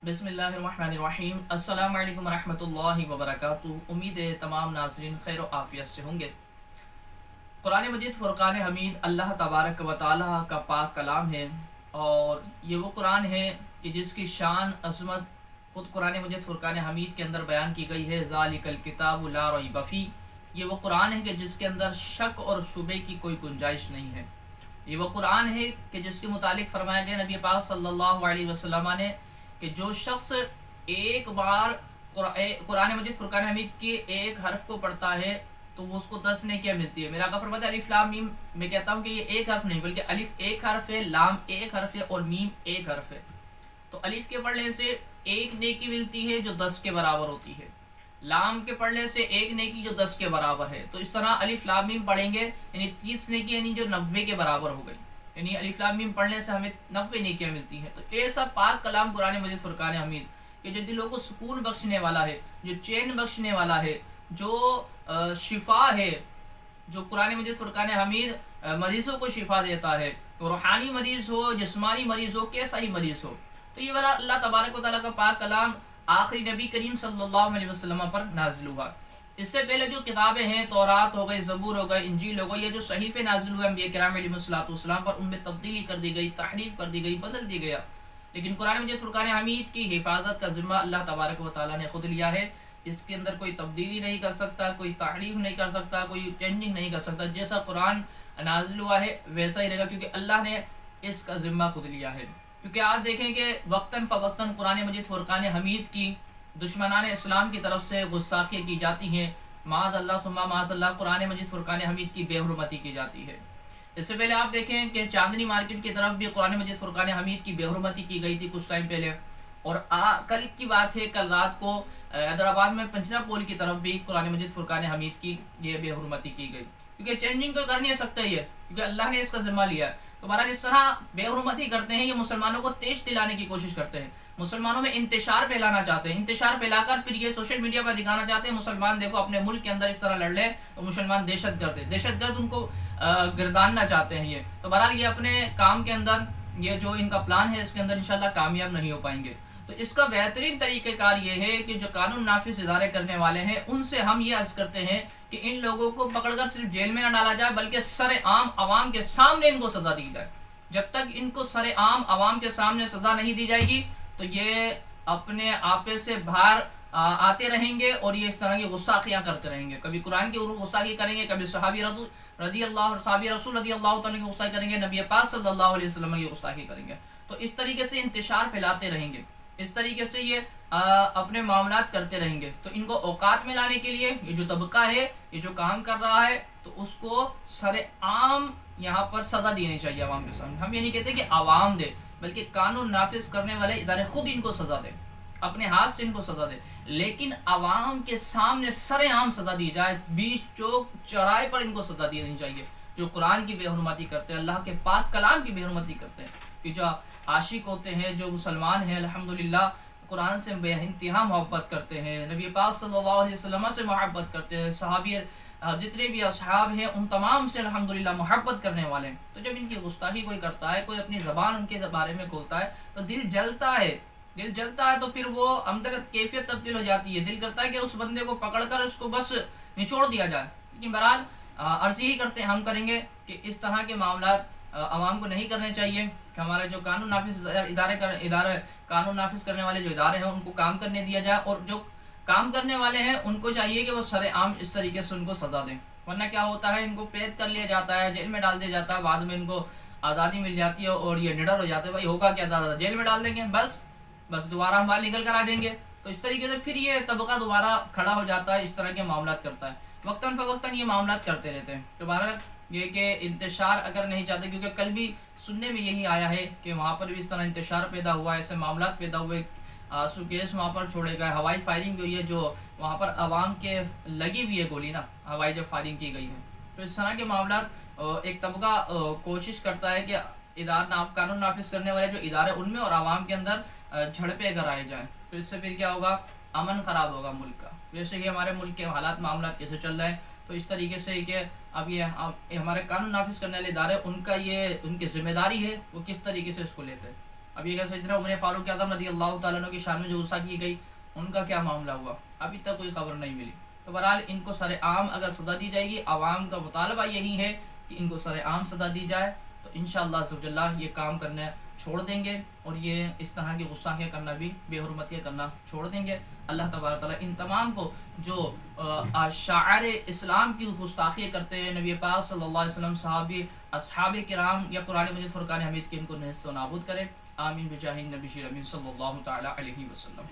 बिस्मिल्लाहिर्रहमानिर्रहीम। अस्सलाम वालेकुम रहमतुल्लाहि व बरकातुहू। उम्मीद है तमाम नाज़रीन खैर व आफियत से होंगे। कुरान मजीद फ़ुरक़ान हमीद अल्लाह तबारक व तआला का पाक कलाम है और ये वो कुरान है कि जिसकी शान अज़मत ख़ुद कुरान मजीद फ़ुरक़ान हमीद के अंदर बयान की गई है। ज़ालिकल किताबु ला रैब फ़ीह, ये वो कुरान है कि जिसके अंदर शक और शुबे की कोई गुंजाइश नहीं है। ये वो कुरान है कि जिसके मुतालिक फरमाया गया नबी पाक सल्लल्लाहु अलैहि वसल्लम ने कि जो शख्स एक बार कुरान मजीद फ़ुरक़ान हमीद के एक हर्फ को पढ़ता है तो वो उसको 10 नेकियां मिलती है। मेरा आका फरमाता है अलिफ लाम मीम, मैं कहता हूँ कि ये एक हर्फ नहीं बल्कि अलिफ एक हर्फ है, लाम एक हर्फ है और मीम एक हर्फ है। तो अलिफ के पढ़ने से एक नेकी मिलती है जो 10 के बराबर होती है, लाम के पढ़ने से एक नेकी जो 10 के बराबर है। तो इस तरह अलिफ लाम मीम पढ़ेंगे यानी 30 नेकी यानी जो 90 के बराबर हो गई, यानी अलिफ लाम मीम पढ़ने से हमें 90 नेकियां मिलती हैं। तो ऐसा पाक कलाम कुरान मजीद फ़ुरक़ान हमीद कि जो दिलों को सुकून बख्शने वाला है, जो चैन बख्शने वाला है, जो शिफा है, जो कुरान मजीद फ़ुरक़ान हमीद मरीज़ों को शिफा देता है, तो रूहानी मरीज़ हो, जिस्मानी मरीज़ हो, कैसा ही मरीज़ हो। तो ये वाला अल्लाह तबारक व तआला का पाक कलाम आखिरी नबी करीम सल्लल्लाहु अलैहि वसल्लम पर नाज़िल हुआ। इससे पहले जो किताबें हैं, तौरात हो गई, ज़बूर हो गई, इंजील हो गई, ये जो सहीफ़े नाज़िल हुए अंबिया किराम अलैहिस्सलाम पर, उनमें तब्दीली कर दी गई, तहरीफ कर दी गई, बदल दी गया। लेकिन कुरान मजीद फ़ुरक़ान हमीद की हिफाजत का ज़िम्मा अल्लाह तबारक व तआला ने खुद लिया है। इसके अंदर कोई तब्दीली नहीं कर सकता, कोई तहरीफ नहीं कर सकता, कोई चेंजिंग नहीं कर सकता। जैसा कुरान नाज़िल हुआ है वैसा ही रहेगा, क्योंकि अल्लाह ने इसका ज़िम्मा खुद लिया है। क्योंकि आप देखें कि वक्तन फ़वक्तन कुरान मजीद फ़ुरक़ान हमीद की दुश्मनान इस्लाम की तरफ से गुस्ताखी की जाती हैं। माज़अल्लाह सुम्मा माज़अल्लाह कुरान मजीद फ़ुरक़ान हमीद की बेहुरमती की जाती है। इससे पहले आप देखें कि चांदनी मार्केट की तरफ भी कुरान मजीद फ़ुरक़ान हमीद की बेहुरमती की गई थी कुछ टाइम पहले। और कल की बात है, कल रात को हैदराबाद में पंचना पोल की तरफ भी कुरान मजीद फ़ुरक़ान हमीद की ये बेहुरमती की गई। क्योंकि चेंजिंग तो कर नहीं सकता ही है, क्योंकि अल्लाह ने इसका ज़िम्मा लिया है। तो बहरहाल इस तरह बेहुरमती करते हैं, ये मुसलमानों को तेज दिलाने की कोशिश करते हैं, मुसलमानों में इंतशार फैलाना चाहते हैं, इंतशार फैलाकर फिर ये सोशल मीडिया पर दिखाना चाहते हैं मुसलमान देखो अपने मुल्क के अंदर इस तरह लड़ रहे तो मुसलमान दहशतगर्द है, दहशतगर्द उनको गिरदानना चाहते हैं ये। तो बहरहाल ये अपने काम के अंदर ये जो इनका प्लान है इसके अंदर इंशाल्लाह कामयाब नहीं हो पाएंगे। तो इसका बेहतरीन तरीक़ेकार ये है कि जो कानून नाफिज इदारे करने वाले हैं उनसे हम ये अर्ज़ करते हैं कि इन लोगों को पकड़कर सिर्फ जेल में न डाला जाए, बल्कि सरे आम आवाम के सामने इनको सज़ा दी जाए। जब तक इनको सरे आम आवाम के सामने सज़ा नहीं दी जाएगी तो ये अपने आपे से बाहर आते रहेंगे और ये इस तरह की गुस्ताखियाँ करते रहेंगे। कभी कुरान की गुस्ताखी करेंगे, कभी सहाबी रसूल रदी अल्लाह तआला की गुस्ताखी करेंगे, नबी पाक सल्लल्लाहु अलैहि वसल्लम की गुस्ताखी करेंगे। तो इस तरीके से इंतशार फैलाते रहेंगे, इस तरीके से ये अपने मामलात करते रहेंगे। तो इनको औकात में लाने के लिए ये जो तबका है, ये जो काम कर रहा है, तो उसको सरे आम यहाँ पर सज़ा देनी चाहिए आवाम के सामने। हम ये नहीं कहते कि आवाम दे, बल्कि कानून नाफिज करने वाले इदारे खुद इनको सज़ा दे, अपने हाथ से इनको सज़ा दे, लेकिन आवाम के सामने सरे आम सज़ा दी जाए, बीच चौक चौराहे पर इनको सज़ा दी जानी चाहिए। जो कुरान की बेहुरमती करते हैं, अल्लाह के पाक कलाम की बेहुरमती करते हैं, कि जो आशिक होते हैं, जो मुसलमान हैं अल्हम्दुलिल्लाह कुरान से बेइंतहा मोहब्बत करते हैं, नबी पाक सल्लल्लाहु अलैहि वसल्लम से मोहब्बत करते हैं, सहाबी जितने भी असहाब हैं उन तमाम से अल्हम्दुलिल्लाह मोहब्बत करने वाले हैं। तो जब इनकी गुस्ताखी कोई करता है, कोई अपनी ज़बान उनके बारे में खोलता है तो दिल जलता है, दिल जलता है तो फिर वो अंदर कैफियत तब्दील हो जाती है। दिल करता है कि उस बंदे को पकड़कर उसको बस निचोड़ दिया जाए। लेकिन बहरहाल अर्ज़ यही करते हैं, हम करेंगे कि इस तरह के मामलात आवाम को नहीं करने चाहिए कि हमारे जो कानून नाफिज इदारे कानून नाफिज करने वाले जो इदारे हैं उनको काम करने दिया जाए, और जो काम करने वाले हैं उनको चाहिए कि वो सरे आम इस तरीके से उनको सज़ा दें। वरना क्या होता है, इनको कैद कर लिया जाता है, जेल में डाल दिया जाता है, बाद में इनको आज़ादी मिल जाती है और ये निडर हो जाते हैं। भाई होगा क्या, ज़्यादा जेल में डाल देंगे, बस दोबारा हम बाहर निकल कर आ देंगे। तो इस तरीके से फिर ये तबका दोबारा खड़ा हो जाता है, इस तरह के मामलात करता है, वक्तन फ़वक्तन ये मामलात करते रहते हैं। तो बहरहाल ये कि इंतशार अगर नहीं चाहते, क्योंकि कल भी सुनने में यही आया है कि वहाँ पर भी इस तरह इंतशार पैदा हुआ, ऐसे मामलात पैदा हुए, सुकेस वहाँ पर छोड़े गए, हवाई फायरिंग भी हुई है, जो वहाँ पर आवाम के लगी हुई है गोली ना, हवाई जब फायरिंग की गई है। तो इस तरह के मामलात एक तबका कोशिश करता है कि कानून नाफिज करने वाले जो इदारे उनमें और आवाम के अंदर झड़पें कराए जाएँ। तो इससे फिर क्या होगा, अमन ख़राब होगा मुल्क का। वैसे ही हमारे मुल्क के हालात मामलात कैसे चल रहे हैं, तो इस तरीके से कि अब ये हमारे कानून नाफिज करने वाले इदारे, उनका ये उनकी ज़िम्मेदारी है वो किस तरीके से इसको लेते हैं। اب یہ کہ سیدنا عمر فاروق اعظم رضی اللہ تعالیٰ عنہ کی شان میں جو غصہ کی گئی ان کا کیا معاملہ ہوا، ابھی تک کوئی خبر نہیں ملی. تو بہرحال ان کو سر عام اگر سزا دی جائے گی، عوام کا مطالبہ یہی ہے کہ ان کو سر عام سزا دی جائے، تو انشاءاللہ عز و جل یہ کام کرنا چھوڑ دیں گے اور یہ اس طرح کی گستاخیاں کرنا بھی، بے حرمتیاں کرنا چھوڑ دیں گے. اللہ تبارک تعالیٰ ان تمام کو جو شاعر اسلام کی گستاخی کرتے ہیں، نبی پاک صلی اللہ علیہ وسلم، صحابی، اصحاب کرام یا قرآن مجید فرقان حمید کے، ان کو نیست و نابود کرے. آمین بجاہ النبی امین صلی اللہ تعالیٰ علیہ وسلم.